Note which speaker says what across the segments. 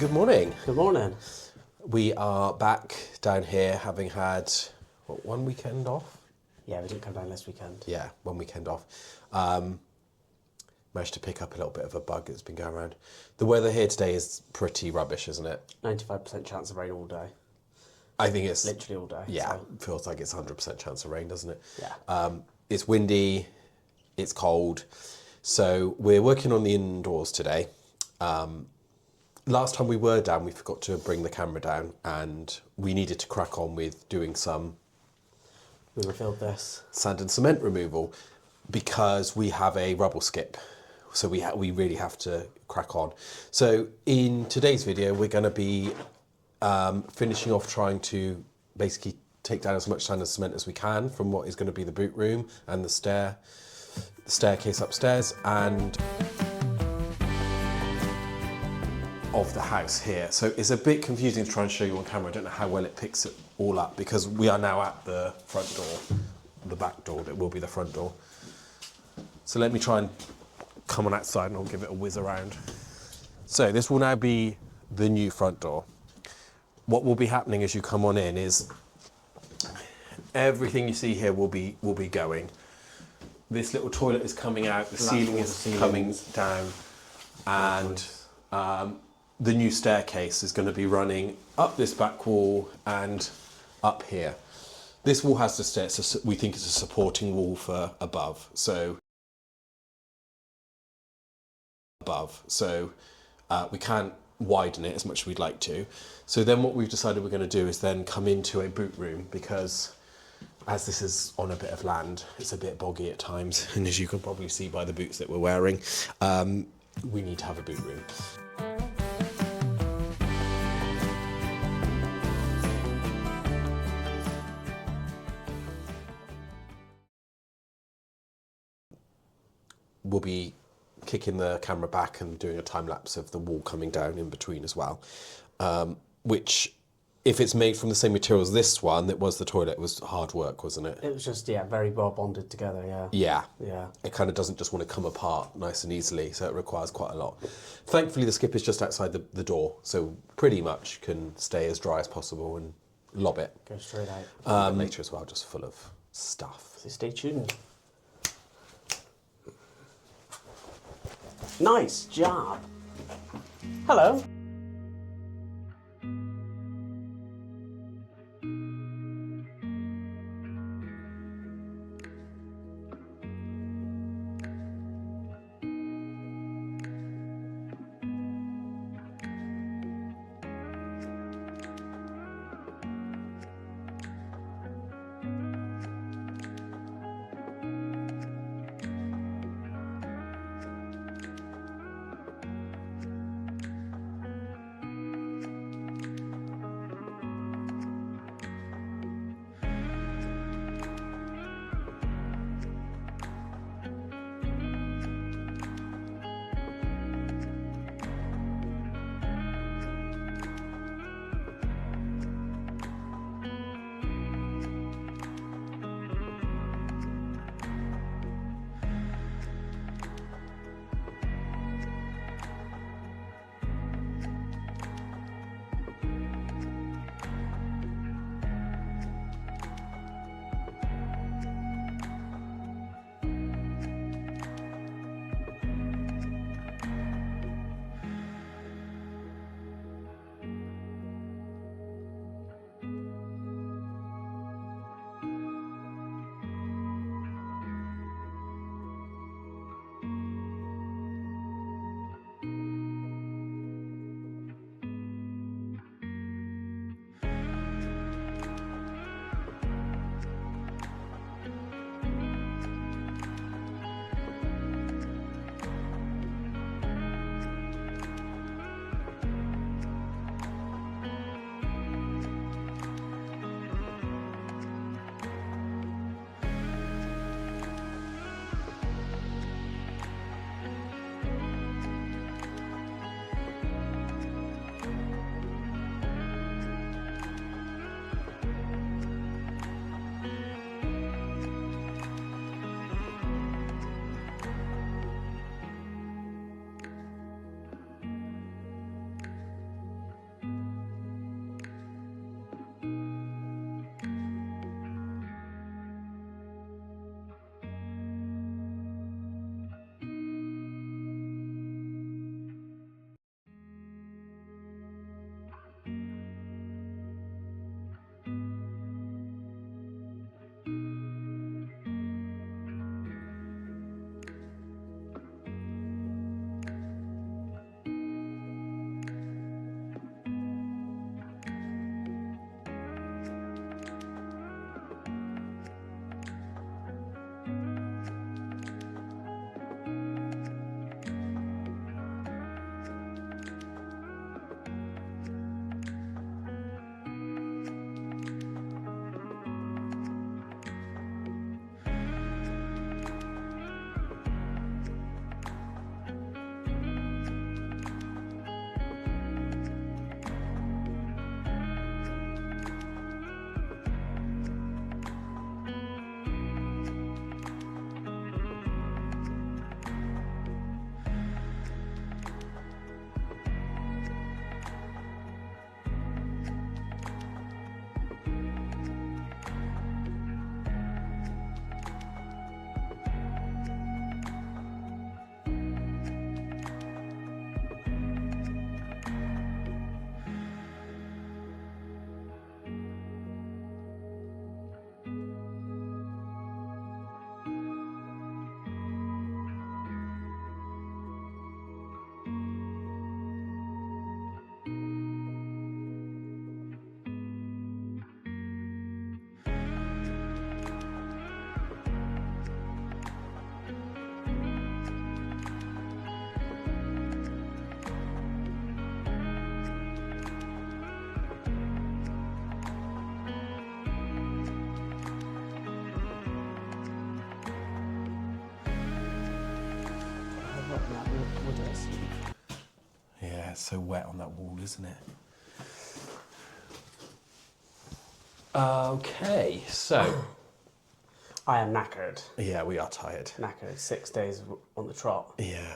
Speaker 1: Good morning.
Speaker 2: Good morning.
Speaker 1: We are back down here having had, what, one weekend off?
Speaker 2: Yeah, we didn't come down this weekend.
Speaker 1: Yeah, one weekend off. Managed to pick up a little bit of a bug that's been going around. The weather here today is pretty rubbish, isn't it?
Speaker 2: 95% chance of rain all day.
Speaker 1: I think it's...
Speaker 2: Literally all day.
Speaker 1: Yeah,
Speaker 2: So.
Speaker 1: feels like it's 100% chance of rain, doesn't it?
Speaker 2: Yeah.
Speaker 1: It's windy, it's cold. So we're working on the indoors today. Last time we were down, we forgot to bring the camera down and we needed to crack on with doing some...
Speaker 2: We refilled this.
Speaker 1: Sand and cement removal because we have a rubble skip. So we really have to crack on. So in today's video, we're going to be finishing off trying to basically take down as much sand and cement as we can from what is going to be the boot room and the staircase upstairs and of the house here. So it's a bit confusing to try and show you on camera. I don't know how well it picks it all up because we are now at the front door, the back door that will be the front door. So let me try and come on outside and I'll give it a whiz around. So this will now be the new front door. What will be happening as you come on in is everything you see here will be going. This little toilet is coming out, the ceiling is coming down, and the new staircase is going to be running up this back wall and up here. This wall has the stairs, so we think it's a supporting wall for above. So we can't widen it as much as we'd like to. So then what we've decided we're going to do is then come into a boot room because as this is on a bit of land, it's a bit boggy at times. And as you can probably see by the boots that we're wearing, we need to have a boot room. We'll be kicking the camera back and doing a time lapse of the wall coming down in between as well, which if it's made from the same material as this one that was the toilet, it was hard work, wasn't it?
Speaker 2: It was just, yeah, very well bonded together, yeah.
Speaker 1: Yeah.
Speaker 2: Yeah.
Speaker 1: It kind of doesn't just want to come apart nice and easily, so it requires quite a lot. Thankfully, the skip is just outside the door, so pretty much can stay as dry as possible and lob it.
Speaker 2: Go straight out.
Speaker 1: Later as well, just full of stuff.
Speaker 2: So stay tuned. Nice job. Hello. wood is.
Speaker 1: Yeah, it's so wet on that wall, isn't it? Okay, so
Speaker 2: I am knackered.
Speaker 1: yeah, we are tired.
Speaker 2: Knackered. 6 days on the trot.
Speaker 1: Yeah,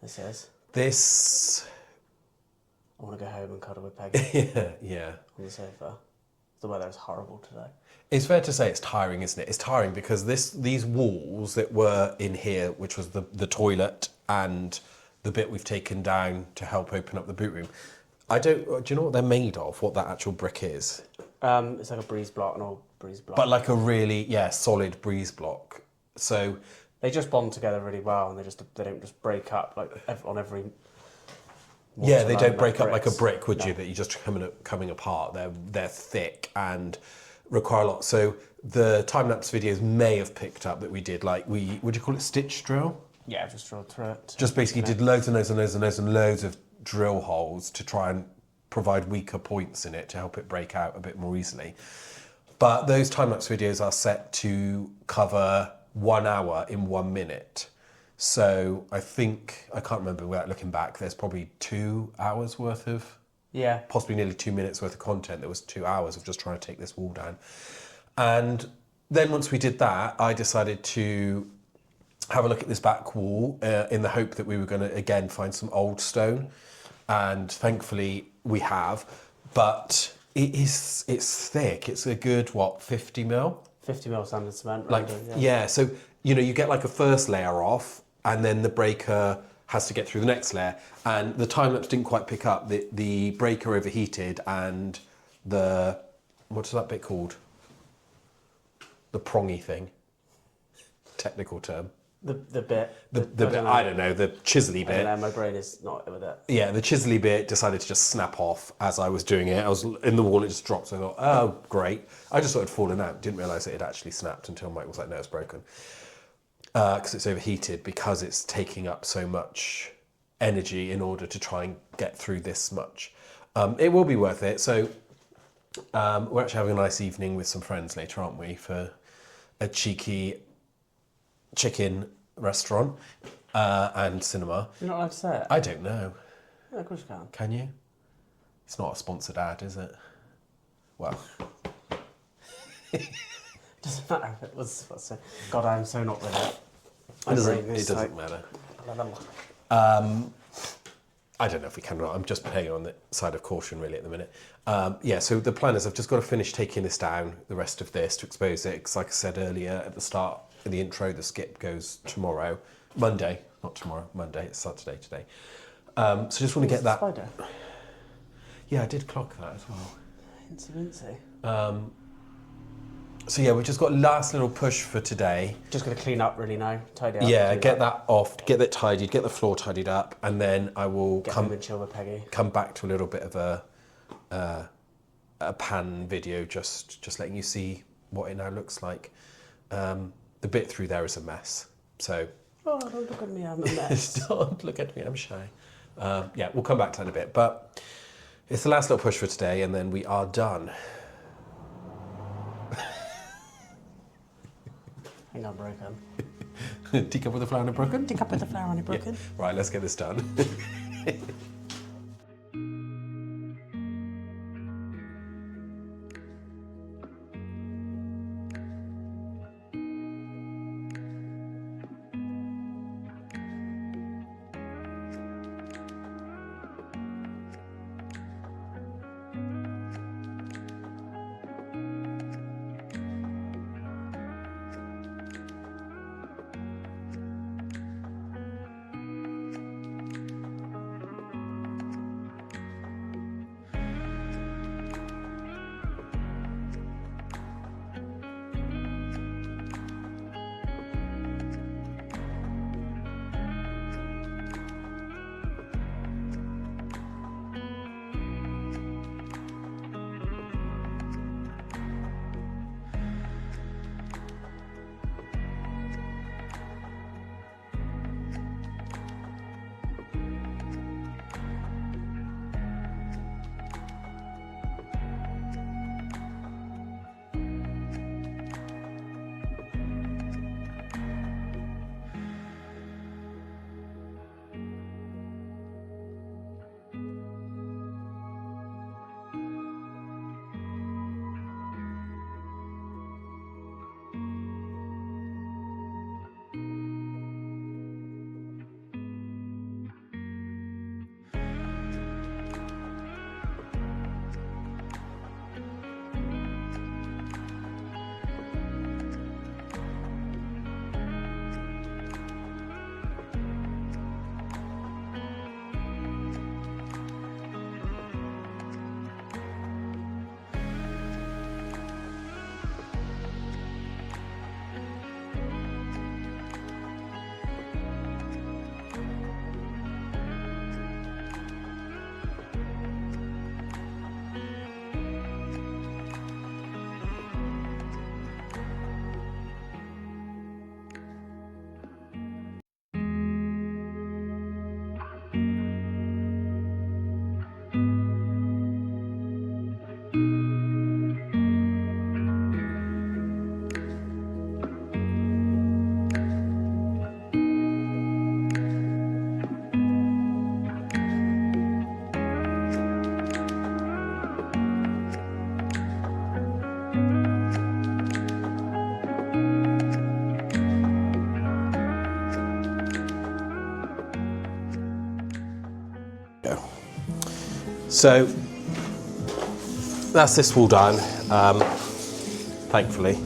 Speaker 2: This is.
Speaker 1: this.
Speaker 2: I want to go home and cuddle with Peggy
Speaker 1: Yeah.
Speaker 2: on the sofa. The weather is horrible today.
Speaker 1: It's fair to say it's tiring, isn't it? It's tiring because these walls that were in here, which was the toilet and the bit we've taken down to help open up the boot room. Do you know what they're made of? What that actual brick is?
Speaker 2: It's like a breeze block, an old breeze block.
Speaker 1: But like a really, solid breeze block. So
Speaker 2: They just bond together really well, and they don't just break up like on every.
Speaker 1: yeah, they don't
Speaker 2: like
Speaker 1: break up like a
Speaker 2: bricks.
Speaker 1: brick, would
Speaker 2: No.
Speaker 1: you? That you just coming apart. They're thick and require a lot. So the time lapse videos may have picked up that we did would you call it stitch drill?
Speaker 2: Yeah, just drilled through it.
Speaker 1: Just basically did loads and loads and loads and loads and loads of drill holes to try and provide weaker points in it to help it break out a bit more easily. But those time-lapse videos are set to cover 1 hour in 1 minute. So I can't remember without looking back, there's probably 2 hours worth of,
Speaker 2: Yeah.
Speaker 1: possibly nearly 2 minutes worth of content. There was 2 hours of just trying to take this wall down. And then once we did that, I decided to have a look at this back wall in the hope that we were going to, again, find some old stone. And thankfully we have. But it's thick. It's a good, 50 mil?
Speaker 2: 50 mil sand and cement.
Speaker 1: Like,
Speaker 2: random,
Speaker 1: yeah, so, you get like a first layer off, and then the breaker has to get through the next layer. And the time-lapse didn't quite pick up. The breaker overheated, and what's that bit called? The prongy thing. Technical term.
Speaker 2: The bit.
Speaker 1: The bit, I don't know, the chisely
Speaker 2: I
Speaker 1: bit.
Speaker 2: don't know, my brain is not with it.
Speaker 1: Yeah, the chisely bit decided to just snap off as I was doing it. I was in the wall, it just dropped. So I thought, oh, great. I just thought it had fallen out. Didn't realise it had actually snapped until Mike was like, no, it's broken. Because it's overheated, because it's taking up so much energy in order to try and get through this much. It will be worth it. So we're actually having a nice evening with some friends later, aren't we, for a cheeky chicken restaurant and cinema.
Speaker 2: You're not allowed to say it?
Speaker 1: I don't know.
Speaker 2: Yeah, of course you can.
Speaker 1: Can you? It's not a sponsored ad, is it? Well,
Speaker 2: Doesn't matter if it was. God, I'm so not with it.
Speaker 1: it doesn't matter. I don't know if we can or not. I'm just playing on the side of caution really at the minute. So the plan is I've just got to finish taking this down, the rest of this, to expose it. Because like I said earlier at the start, in the intro, the skip goes tomorrow. Monday, not tomorrow, Monday. It's Saturday today. So just want to get that.
Speaker 2: Spider.
Speaker 1: Yeah, I did clock that as well.
Speaker 2: Incy.
Speaker 1: So yeah, we've just got last little push for today.
Speaker 2: Just going to clean up really now, tidy up.
Speaker 1: Yeah,
Speaker 2: clean
Speaker 1: get
Speaker 2: up,
Speaker 1: that off, get that tidied, get the floor tidied up, and then I will
Speaker 2: Get home and chill with Peggy.
Speaker 1: come back to a little bit of a pan video, just letting you see what it now looks like. The bit through there is a mess, so.
Speaker 2: Oh, don't look at me, I'm a mess.
Speaker 1: Don't look at me, I'm shy. We'll come back to that in a bit, but it's the last little push for today, and then we are done.
Speaker 2: I think I'm broken.
Speaker 1: Teacup with a flower and a broken?
Speaker 2: Teacup with the flower on it broken.
Speaker 1: Yeah. Right, let's get this done. So that's this wall done, thankfully.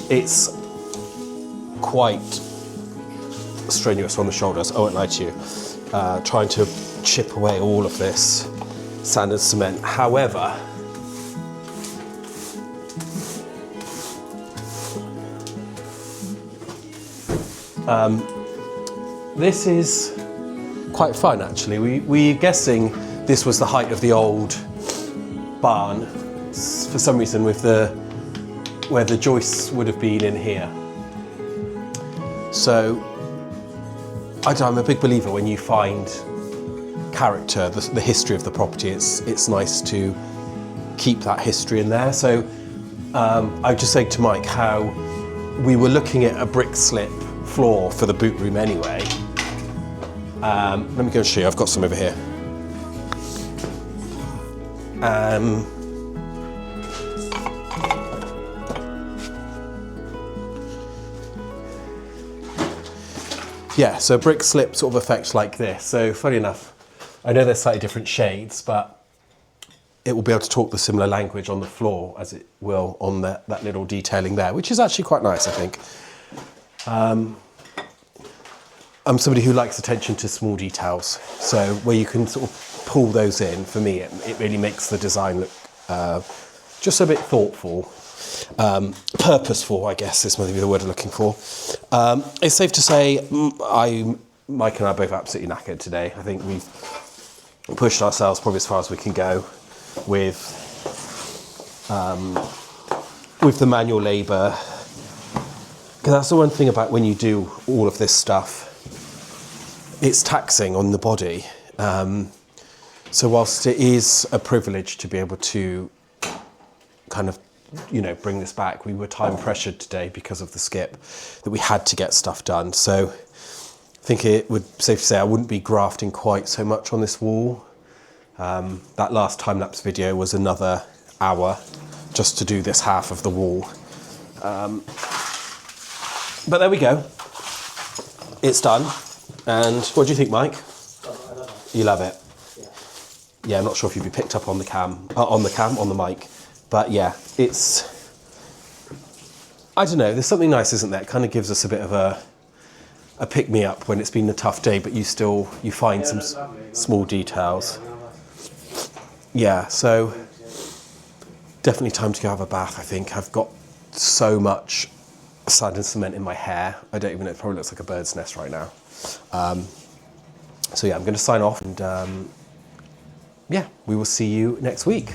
Speaker 1: It's quite strenuous on the shoulders, I won't lie to you, trying to chip away all of this sand and cement. However, this is quite fun actually. We're guessing this was the height of the old barn for some reason, with where the joists would have been in here. So I'm a big believer when you find character, the history of the property, it's nice to keep that history in there. So I was just saying to Mike how we were looking at a brick slip floor for the boot room anyway. Let me go and show you, I've got some over here. Yeah, so brick slip sort of effect like this. So funny enough, I know they're slightly different shades, but it will be able to talk the similar language on the floor as it will on that little detailing there, which is actually quite nice, I think. I'm somebody who likes attention to small details, so where you can sort of pull those in, for me, it really makes the design look just a bit thoughtful. Purposeful, I guess, is maybe the word I'm looking for. It's safe to say Mike and I are both absolutely knackered today. I think we've pushed ourselves probably as far as we can go with the manual labour. Because that's the one thing about when you do all of this stuff, it's taxing on the body. So whilst it is a privilege to be able to kind of, bring this back, we were time pressured today because of the skip, that we had to get stuff done. So I think it would be safe to say I wouldn't be grafting quite so much on this wall. That last time-lapse video was another hour just to do this half of the wall. But there we go. It's done. And what do you think, Mike?
Speaker 2: I love it.
Speaker 1: You love it?
Speaker 2: Yeah.
Speaker 1: Yeah, I'm not sure if you'd be picked up on the mic. But yeah, it's, I don't know, there's something nice, isn't there? It kind of gives us a bit of a pick-me-up when it's been a tough day, but you find some small details. Yeah, so definitely time to go have a bath, I think. I've got so much sand and cement in my hair. I don't even know, it probably looks like a bird's nest right now. So yeah, I'm going to sign off and yeah, we will see you next week.